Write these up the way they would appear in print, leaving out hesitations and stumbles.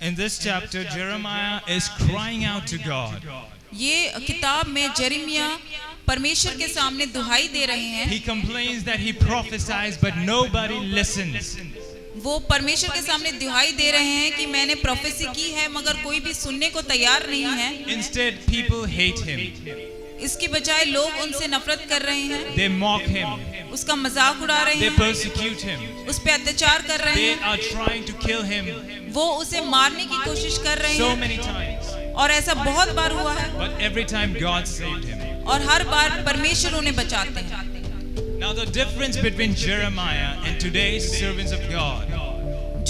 In this chapter, Jeremiah is crying out to God. ये किताब में जरिमिया परमेश्वर के सामने दुहाई दे रहे हैं। He complains that he prophesies, but nobody listens. वो परमेश्वर के सामने दुहाई दे रहे हैं कि मैंने प्रोफेसी की है मगर कोई भी सुनने को तैयार नहीं है। Instead, people hate him. इसकी बजाय लोग उनसे नफरत कर रहे हैं। They mock him. उसका मजाक उड़ा रहे They हैं। persecute him. उस पे अत्याचार कर रहे They हैं। are trying to kill him वो उसे मारने की कोशिश कर रहे so हैं many times. और ऐसा बहुत बार हुआ है But every time God saved him. और हर बार परमेश्वर उन्हें बचाते हैं। Now the difference between Jeremiah and today's servants of God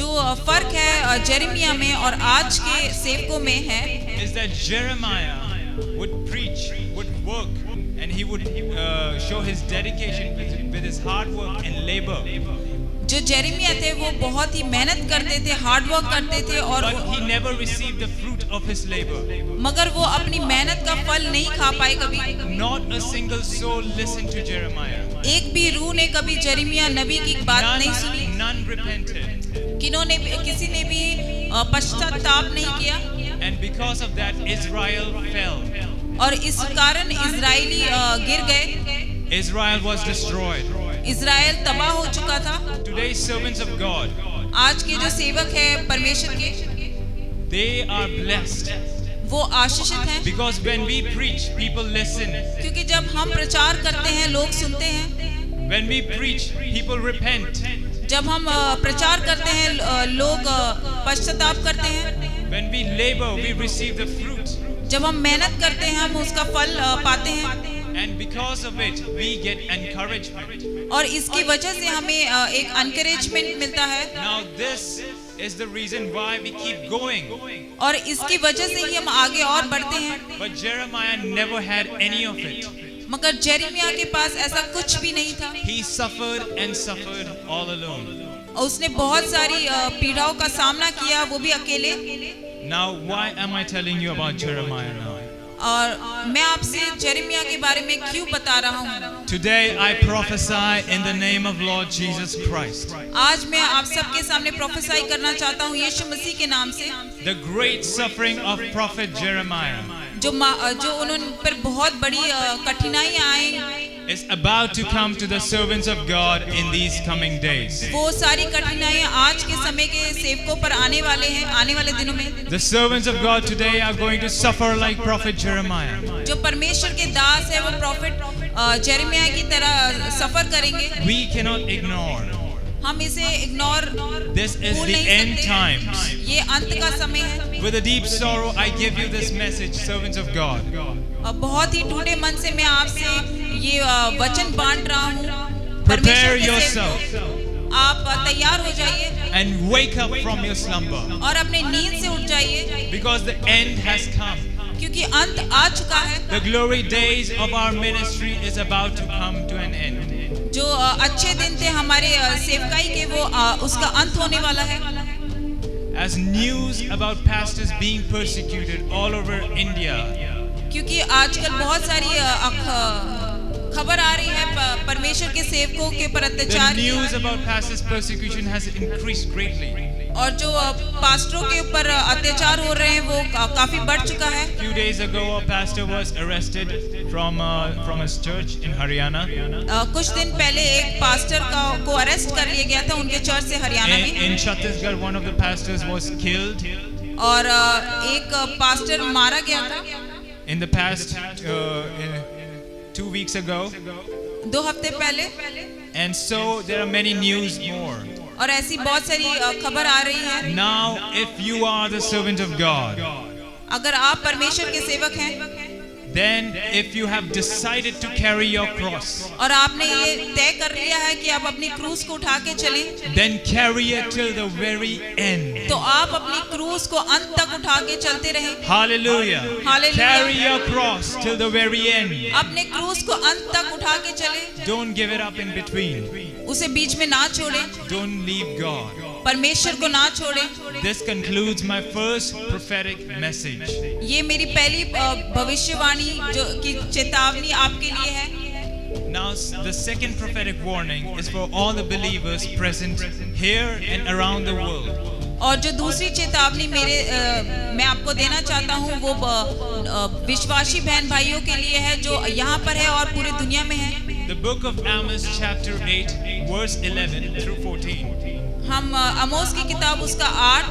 जो फर्क है जरिमिया में और आज के सेवकों में है is that Jeremiah would preach, would work, and he would show his dedication with his hard work and labor. जो जेरेमिया थे वो बहुत ही मेहनत करते थे, हार्ड वर्क करते थे और But he never received the fruit of his labor. मगर वो अपनी मेहनत का फल नहीं खा पाए कभी। Not a single soul listened to Jeremiah. एक भी रूह ने कभी जेरेमिया नबी की बात नहीं सुनी। None repented. किसी ने भी पश्चाताप नहीं किया। And because of that, Israel fell. और इस कारण इजरायली गिर गए। Israel was destroyed. इजराइल तबाह हो चुका था। Today's servants of God, आज के जो सेवक हैं परमेश्वर के, they are blessed. वो आशीषित हैं। Because when we preach, people listen. क्योंकि जब हम प्रचार करते हैं लोग सुनते हैं। When we preach, people repent. जब हम प्रचार करते हैं लोग पश्चाताप करते हैं। When we labor, we receive the fruit. जब हम मेहनत करते हैं हम उसका फल पाते हैं। And because of it, we get encouragement. और इसकी वजह से हमें एक एनकरेजमेंट मिलता है। Now this is the reason why we keep going. और इसकी वजह से ही हम आगे और बढ़ते हैं। But Jeremiah never had any of it. मगर जेरेमिया के पास ऐसा कुछ भी नहीं था। He suffered and suffered all alone. और उसने बहुत सारी पीड़ाओं का सामना किया, वो भी अकेले। Now why am I telling you about Jeremiah now? और मैं आपसे जेरेमिया के बारे में क्यों बता रहा हूँ? Today I prophesy in the name of Lord Jesus Christ. आज मैं आप सबके सामने प्रोफेसाई करना चाहता हूँ यीशु मसीह के नाम से। The great suffering of prophet Jeremiah जो उन्होंने पर बहुत बड़ी कठिनाइयाँ आई is about to come to the servants of God in these coming days. वो सारी कठिनाइयाँ आज के समय के सेवकों पर आने वाले हैं, आने वाले दिनों में। The servants of God today are going to suffer like prophet Jeremiah. जो परमेश्वर के दास है वो प्रॉफिट जेरेमिया की तरह सफर करेंगे। We cannot ignore. हम इसे ignore This is the end times. ये अंत का समय है। With a deep sorrow, I give you this message, servants of God. बहुत ही टूटे मन से मैं आपसे ये वचन बांट रहा हूँ। Prepare yourself आप तैयार हो जाइए and wake up from your slumber. और अपने नींद से उठ जाइए। Because the end has come. क्योंकि अंत आ चुका है। The glory days of our ministry is about to come to an end. जो अच्छे दिन थे हमारे सेवकाई के वो उसका अंत होने वाला है। As news about pastors being persecuted all over India, क्योंकि आजकल बहुत सारी खबर आ रही है परमेश्वर के सेवकों के पर अत्याचार the news about pastors' persecution has increased greatly. और जो पास्टरों के ऊपर अत्याचार हो रहे हैं वो काफी बढ़ चुका है। Few days ago, a pastor was arrested from his church in Haryana. कुछ दिन पहले एक पास्टर को अरेस्ट कर लिया गया था उनके चर्च से हरियाणा में। In Chhattisgarh, one of the pastors was killed. और एक पास्टर मारा गया था। In the past, 2 weeks ago. 2 हफ्ते पहले। And so there are many news more. और ऐसी बहुत सारी खबर आ रही है। Now, if you are the servant of God, अगर आप परमेश्वर के सेवक हैं, then if you have decided to carry your cross, और आपने ये तय कर लिया है कि आप अपनी क्रूस को उठा के चलें, then carry it till the very end. तो आप अपनी क्रूस को अंत तक उठा के चलते रहें। Hallelujah. Hallelujah. Carry your cross till the very end. अपने क्रूस को अंत तक उठा के चलें, Don't give it up in between. उसे बीच में ना छोड़ें, Don't leave God. परमेश्वर को ना छोड़ें। This concludes my first prophetic message. ये मेरी पहली भविष्यवाणी जो की चेतावनी आपके लिए है। Now the second prophetic warning is for all the believers present here and around the world. और जो दूसरी चेतावनी मैं आपको देना चाहता हूँ वो विश्वासी बहन भाइयों के लिए है जो यहाँ पर है और पूरी दुनिया में है। The book of Amos chapter 8 verse 11 through 14. हम आमोस की किताब उसका 8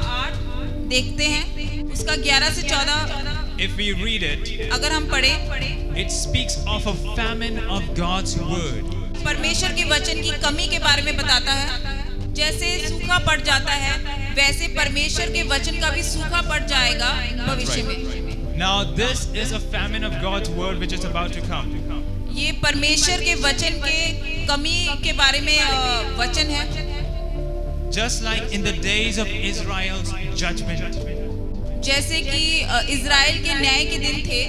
देखते हैं, उसका 11 से 14 If we read it, अगर हम पढ़ें, it speaks of a famine of God's word. परमेश्वर के वचन की कमी के बारे में बताता है। जैसे सूखा पड़ जाता है वैसे परमेश्वर के वचन का भी सूखा पड़ जाएगा भविष्य में। Now this is a famine of God's word which is about to come. ये परमेश्वर के वचन के कमी के बारे में वचन है। Just like in the days of Israel's judgment. जैसे कि इज़राइल के न्याय के दिन थे।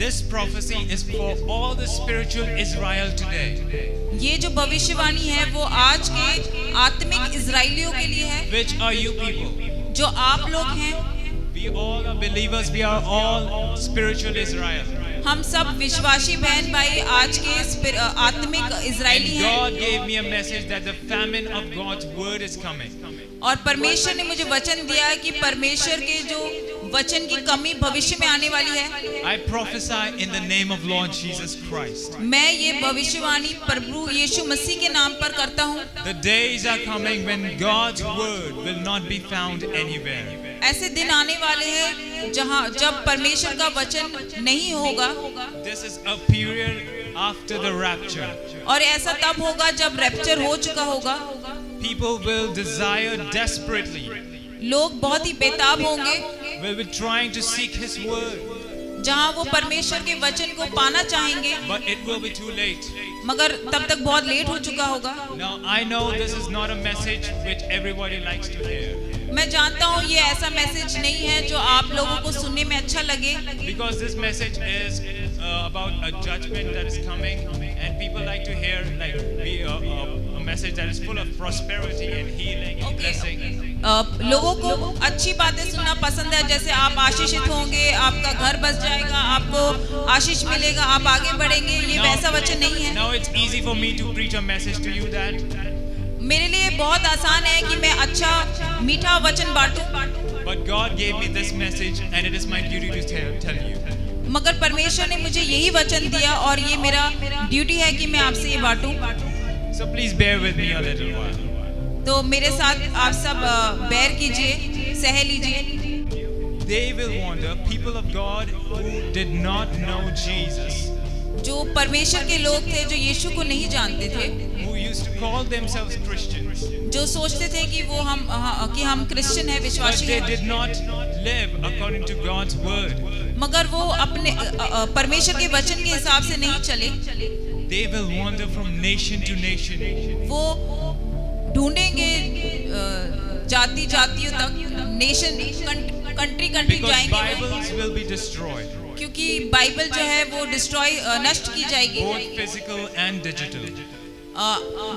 This prophecy is for all the spiritual Israel today. ये जो भविष्यवाणी है वो आज के आत्मिक इज़राइलियों के लिए है। Which are you people? जो आप लोग हैं। We all are believers. We are all spiritual Israel. हम सब विश्वासी बहन भाई आज के आत्मिक इज़राइली हैं। God gave me a message that the famine of God's word is coming. और परमेश्वर ने मुझे वचन दिया है कि परमेश्वर के जो वचन की कमी भविष्य में आने वाली है। I prophesy in the name of Lord Jesus Christ. मैं ये भविष्यवाणी प्रभु यीशु मसीह के नाम पर करता हूँ। The days are coming when God's word will not be found anywhere. ऐसे दिन आने वाले हैं जब परमेश्वर का वचन नहीं होगा। This is a period after the rapture. और ऐसा तब होगा जब रैप्चर हो चुका होगा। People will desire desperately. लोग बहुत ही बेताब होंगे। Will be trying to seek His word. जहाँ वो परमेश्वर के वचन को पाना चाहेंगे। But it will be too late. मगर तब तक बहुत लेट हो चुका होगा। Now I know this is not a message which everybody likes to hear. मैं जानता हूँ ये ऐसा मैसेज नहीं है जो आप लोगों को सुनने में अच्छा लगे। Because this message is about a judgment that is coming, and people like to hear a message that is full of prosperity and healing and blessing. लोगों को अच्छी बातें सुनना पसंद है, जैसे आप आशीषित होंगे, आपका घर बस जाएगा, आपको आशीष मिलेगा, आप आगे बढ़ेंगे। ये वैसा वचन नहीं है। Now it's easy for me to preach a message to you that मेरे लिए बहुत आसान है कि मैं अच्छा मीठा वचन बांटूं। But God gave me this message and it is my duty to tell you. मगर परमेश्वर ने मुझे यही वचन दिया और ये मेरा ड्यूटी है कि मैं आपसे ये बांटूं। So please bear with me a little while. तो मेरे साथ आप सब बेयर कीजिए, सह लीजिए। They will wonder, people of God who did not know Jesus. जो परमेश्वर के लोग थे जो यीशु को नहीं जानते थे, who used to call themselves Christians, जो सोचते थे कि वो हम क्रिश्चियन हैं, विश्वासी but हैं, they did not live according to God's word. मगर वो अपने परमेश्वर के वचन के हिसाब से नहीं चले। They will wander from nation to nation. वो ढूंढेंगे जाति जातियों तक, नेशन कंट्री Because जाएंगे, Bibles will be destroyed, क्योंकि बाइबल जो है वो नष्ट की जाएगी। both physical and digital.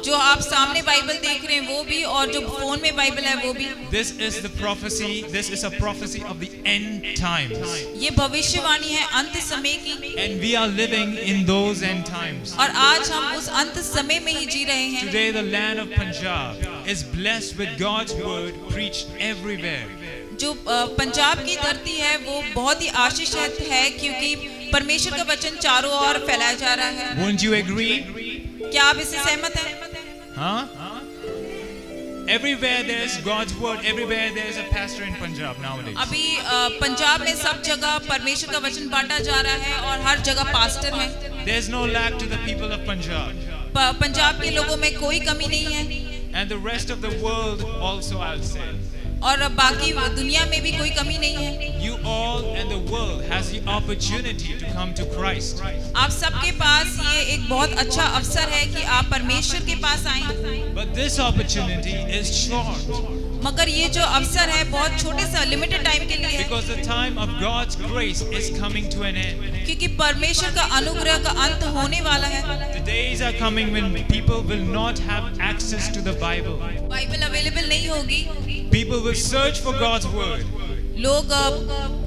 जो आप सामने बाइबल देख रहे हैं वो भी, और जो फोन में बाइबल है वो भी। This is the prophecy. This is a prophecy of the end times. ये भविष्यवाणी है अंत समय की, And we are living in those end times. और आज हम उस अंत समय में ही जी रहे हैं। Today the land of Punjab is blessed with God's word preached everywhere. जो पंजाब की धरती है वो बहुत ही आशीषित है, क्योंकि परमेश्वर का वचन चारों ओर फैलाया जा रहा है। Won't you agree? क्या आप इससे सहमत हैं? Huh? Everywhere there is God's word. Everywhere there is a pastor in Punjab nowadays. अभी पंजाब में सब जगह परमेश्वर का वचन बांटा जा रहा है और हर जगह पास्टर है। There's no lack to the people of Punjab. Punjab के लोगों में कोई कमी नहीं है, And the rest of the world also, I'll say. और बाकी दुनिया में भी कोई कमी नहीं है। You all and the world has the opportunity to come to Christ. आप सबके पास ये एक बहुत अच्छा अवसर है कि आप परमेश्वर के पास आएं। But this opportunity is short. मगर ये जो अवसर है बहुत छोटे सा लिमिटेड टाइम के लिए है, Because the time of God's grace is coming to an end. क्योंकि परमेश्वर का अनुग्रह का अंत होने वाला है। The days are coming when people will not have access to the Bible. Bible available नहीं होगी। People will search for God's word. लोग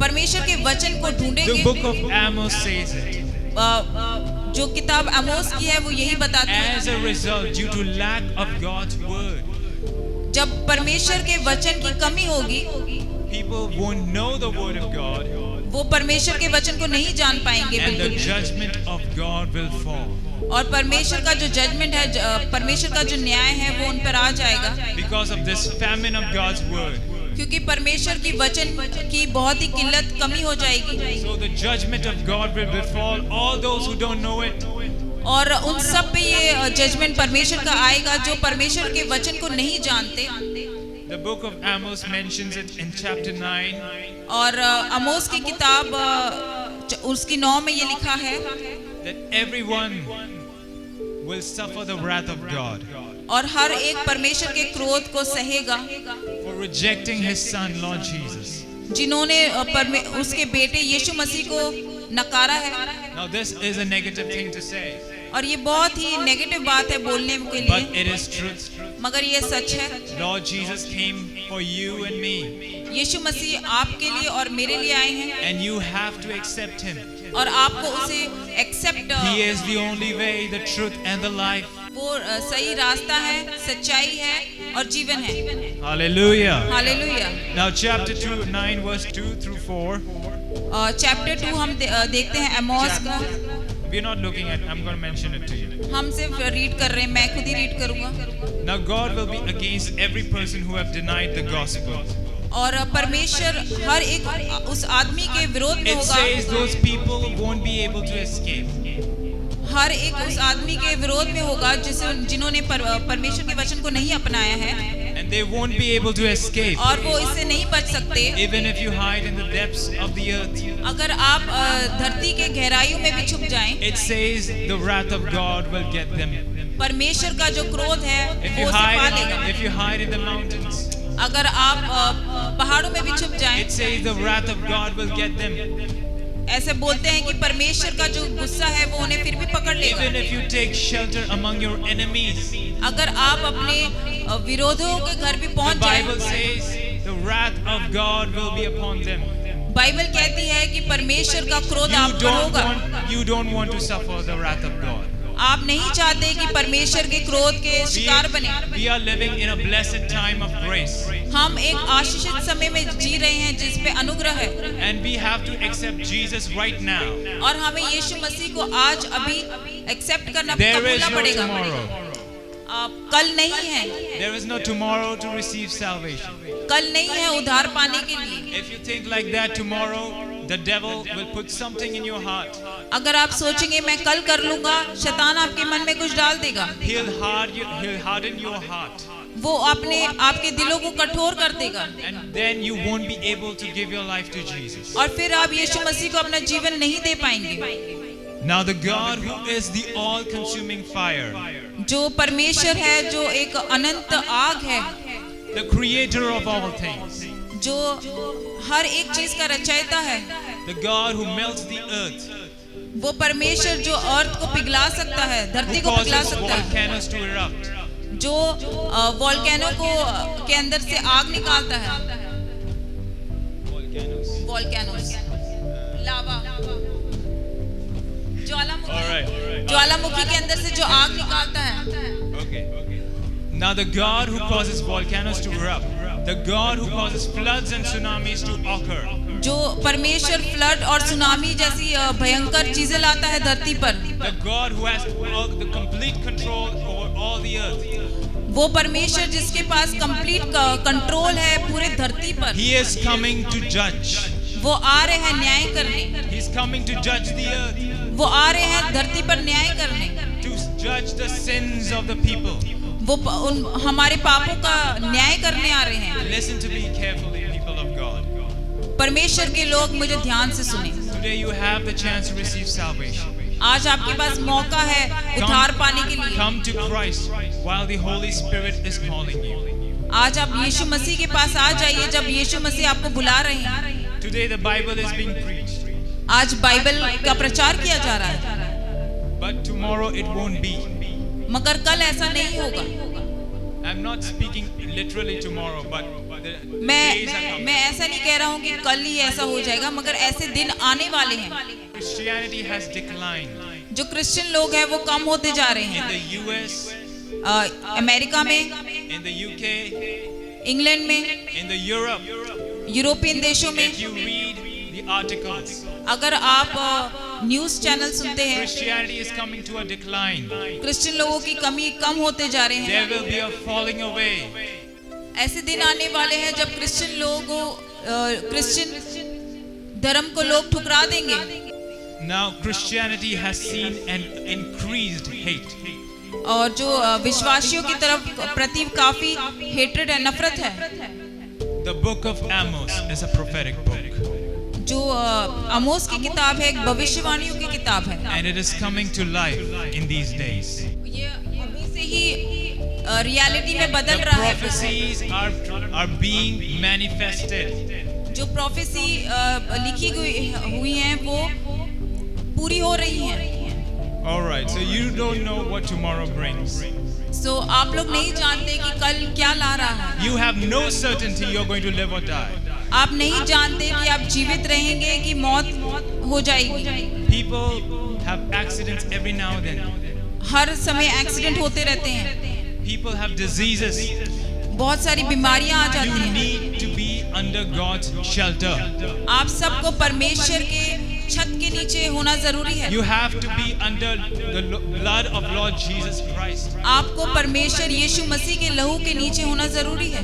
परमेश्वर के वचन को The ढूंढेंगे। book of Amos says it. जो किताब आमोस की है वो यही बताती है। As a result, due to lack of God's word, जब परमेश्वर के वचन की कमी होगी, people won't know the word of God, वो परमेश्वर के वचन को नहीं जान पाएंगे and the बिल्कुल भी। judgment of God will fall. और परमेश्वर का जो जजमेंट है, परमेश्वर का जो न्याय है, वो उन पर आ जाएगा, Because of this famine of God's word. क्योंकि परमेश्वर की वचन की बहुत ही किल्लत कमी हो जाएगी। So the judgment of God will befall all those who don't know it. और उन सब पे ये जजमेंट परमेश्वर का आएगा जो परमेश्वर के वचन को नहीं जानते। The book of Amos mentions it in chapter 9. और अमोस की किताब उसकी 9 में ये लिखा है That everyone will suffer the wrath of God और हर एक परमेश्वर के क्रोध को सहेगा for rejecting His Son, Lord Jesus. जिन्होंने उसके बेटे यीशु मसीह को नकारा है। Now this is a negative thing to say, और ये बहुत ही नेगेटिव बात है बोलने के but लिए, it is truth. मगर ये सच है। Lord Jesus came for you and me, यीशु मसीह आपके लिए और मेरे लिए आए हैं and you have to accept Him. और आपको उसे accept, He is the only way, the truth, and the life. वो सही रास्ता है, सच्चाई है और जीवन है। Hallelujah. Hallelujah. Now chapter 2, 9 verse 2 through 4. Chapter 2 हम देखते हैं अमोस का। We're not looking at, I'm going to mention it to you. हम सिर्फ रीड कर रहे हैं, मैं खुद ही रीड करूंगा। Now God will be against every person who have denied the gospel. और परमेश्वर हर एक उस आदमी के विरोध में It होगा, says those people won't be able to escape. हर एक उस आदमी के विरोध में होगा जिन्होंने परमेश्वर के वचन को नहीं अपनाया है, And they won't be able to escape. और वो इससे नहीं बच सकते। Even if you hide in the depths of the earth. अगर आप धरती के गहराइयों में भी छुप जाएं, It says the wrath of God will get them. परमेश्वर का जो क्रोध है If वो you उसे पा लेगा। hide, if you hide in the mountains, अगर आप पहाड़ों में भी छुप जाएं, it says the wrath of God will get them. ऐसे बोलते हैं कि परमेश्वर का जो गुस्सा है वो उन्हें फिर भी पकड़ लेगा। Even if you take shelter among your enemies, अगर आप अपने विरोधियों के घर भी the पहुंच Bible जाएं, says the wrath of God will be upon them. Bible कहती है कि परमेश्वर का क्रोध आप पर होगा। You don't want to suffer the wrath of God. आप नहीं चाहते कि परमेश्वर के क्रोध के शिकार बने। We are living in a blessed time of grace, हम एक आशीषित समय में जी रहे हैं जिस पे अनुग्रह है, and we have to accept Jesus right now. और हमें यीशु मसीह को आज अभी एक्सेप्ट करना There is कबूलना no पड़ेगा। tomorrow. कल नहीं है, There is no tomorrow to receive salvation. कल नहीं है उद्धार पाने के लिए। If you think like that tomorrow, the devil will put something in your heart. अगर आप सोचेंगे मैं कल कर लूंगा, शैतान आपके मन में कुछ डाल देगा, He'll harden your heart, वो आपके दिलों को कठोर कर देगा, and then you won't be able to give your life to Jesus. और फिर आप यीशु मसीह को अपना जीवन नहीं दे पाएंगे। Now the God who is the all-consuming fire, जो परमेश्वर है, जो एक अनंत आग है, the creator of all things, जो हर एक चीज का रचयिता है, the God who melts the earth, वो परमेश्वर जो अर्थ को पिघला सकता है, धरती who को पिघला causes सकता है, volcanoes to erupt, जो वोल्केनो को के अंदर से आग निकालता है, वोल्केनोस, लावा, ज्वालामुखी के अंदर से जो आग निकालता है। Okay. Now the God who causes volcanoes to erupt, the God who causes floods and tsunamis to occur, जो परमेश्वर फ्लड और सुनामी जैसी भयंकर चीजें लाता है धरती पर, the God who has the complete control over all the earth, वो परमेश्वर जिसके पास कंप्लीट कंट्रोल है पूरे धरती पर, He is coming to judge. वो आ रहे हैं न्याय करने, He's coming to judge the earth, वो आ रहे हैं धरती पर न्याय करने, to judge the sins of the people. वो हमारे पापों का न्याय करने आ रहे हैं। Listen to me carefully, people of God. परमेश्वर के लोग मुझे ध्यान से सुने। Today you have the chance to receive salvation. आज आपके पास मौका है उद्धार पाने के लिए। Come to Christ while the Holy Spirit is calling you. आज आप यीशु मसीह के पास आ जाइए जब यीशु मसीह आपको बुला रहे हैं। Today the Bible is being preached, आज बाइबल का प्रचार किया जा रहा है, but tomorrow it won't be. मगर कल ऐसा नहीं होगा। I'm not speaking literally tomorrow, but the days are coming. मैं ऐसा नहीं कह रहा हूँ कि कल ही ऐसा हो जाएगा, मगर ऐसे दिन आने वाले हैं। Christianity has declined. जो क्रिश्चियन लोग हैं वो कम होते जा रहे In हैं। the US, अमेरिका में, in the UK, इंग्लैंड में, in the Europe, यूरोपियन देशों में, if you read the articles, अगर आप न्यूज़ चैनल सुनते हैं, Christianity is coming to a decline. Christian लोगों की कमी कम होते जा रहे There हैं। will be a falling away. ऐसे दिन आने वाले हैं जब क्रिश्चियन धर्म को लोग ठुकरा देंगे। Now Christianity has seen an increased hate. और जो विश्वासियों की तरफ प्रति काफी हेट्रेड है, नफरत है। The book of Amos is a prophetic book. जो आमोस की किताब है, एक भविष्यवाणियों की किताब है। And it is coming to life in these days. ये अभी से ही रियलिटी में बदल The रहा है। prophecies are being manifested. जो प्रोफेसी लिखी हुई हैं वो पूरी हो रही हैं। All right, so you don't know what tomorrow brings. सो आप लोग नहीं जानते कि कल क्या ला रहा है। You have no certainty you're going to live or die. आप नहीं जानते कि आप जीवित रहेंगे कि मौत हो जाएगी। People have accidents every now and then. हर समय एक्सीडेंट होते रहते हैं। People have diseases. बहुत सारी बीमारियां आ जाती You हैं। need to be under God's shelter. आप सबको परमेश्वर के छत के नीचे होना जरूरी है। You have to be under the blood of Lord Jesus Christ. आपको परमेश्वर यीशु मसीह के लहू के नीचे होना जरूरी है।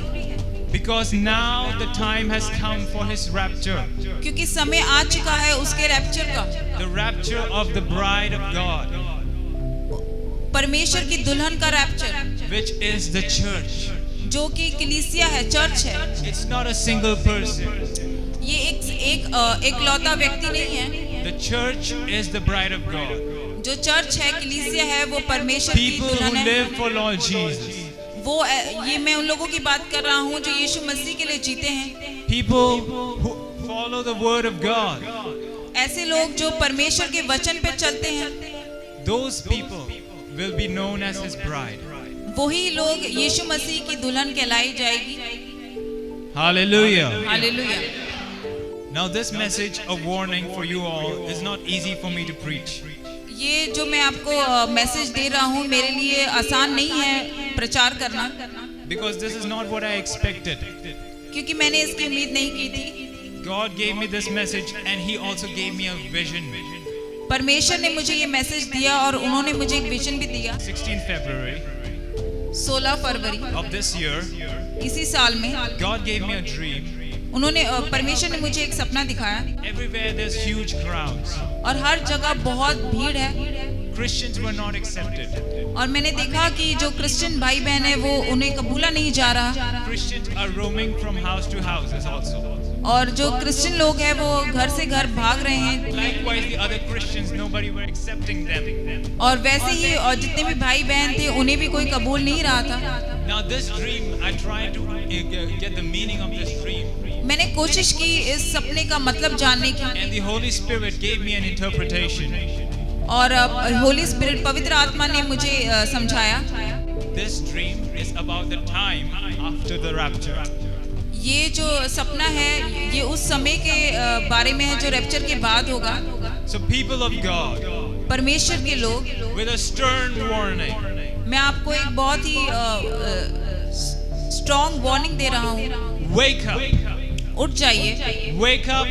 Because now the time has come for his rapture. क्योंकि समय आ चुका है उसके रैप्चर का। The rapture of the bride of God, परमेश्वर की दुल्हन का rapture, which is the church. जो कि कलीसिया है, चर्च है। It's not a single person. ये एक लौता व्यक्ति नहीं है। The church is the bride of God. जो चर्च है, कलीसिया है, वो परमेश्वर की People who दुल्हन है। live for Lord Jesus. वो ये मैं उन लोगों की बात कर रहा हूँ जो यीशु मसीह के लिए जीते हैं। People who follow the word of God. ऐसे लोग जो परमेश्वर के वचन पे चलते हैं, Those people will be known as his bride. वही लोग यीशु मसीह की दुल्हन कहलाई जाएगी। Hallelujah. Hallelujah. Now this message of warning for you all is not easy for me to preach. ये जो मैं आपको मैसेज दे रहा हूँ मेरे लिए आसान नहीं है प्रचार करना, Because this is not what I expected. क्योंकि मैंने इसकी उम्मीद नहीं की थी। God gave me this message and he also gave me a vision. परमेश्वर ने मुझे ये मैसेज दिया और उन्होंने मुझे एक विजन भी दिया। 16th February 16 February of this year, इसी साल में God gave me a dream. उन्होंने परमेश्वर ने मुझे एक सपना दिखाया। Everywhere there's huge crowds. और हर जगह बहुत भीड़ है। Christians were not accepted. और मैंने देखा कि जो क्रिश्चियन भाई बहन है वो उन्हें कबूला नहीं जा रहा। Christians are roaming from house to houses also. और जो क्रिश्चियन लोग हैं वो घर से घर भाग रहे हैं। Likewise, the other Christians, nobody were accepting them. और वैसे ही और जितने भी भाई बहन थे उन्हें भी कोई कबूल नहीं रहा था। Now this dream, I tried to get the meaning of this dream. मैंने कोशिश की इस सपने का मतलब जानने की। And the Holy Spirit gave me an interpretation. और होली स्पिरिट पवित्र आत्मा ने मुझे समझाया। This dream is about the time after the rapture. ये जो सपना है ये उस समय के बारे में है जो रैप्चर के बाद होगा। So people of God, परमेश्वर के लोग, with a stern warning, मैं आपको एक बहुत ही स्ट्रॉन्ग वार्निंग दे रहा हूँ। wake up. उठ जाइए। Wake up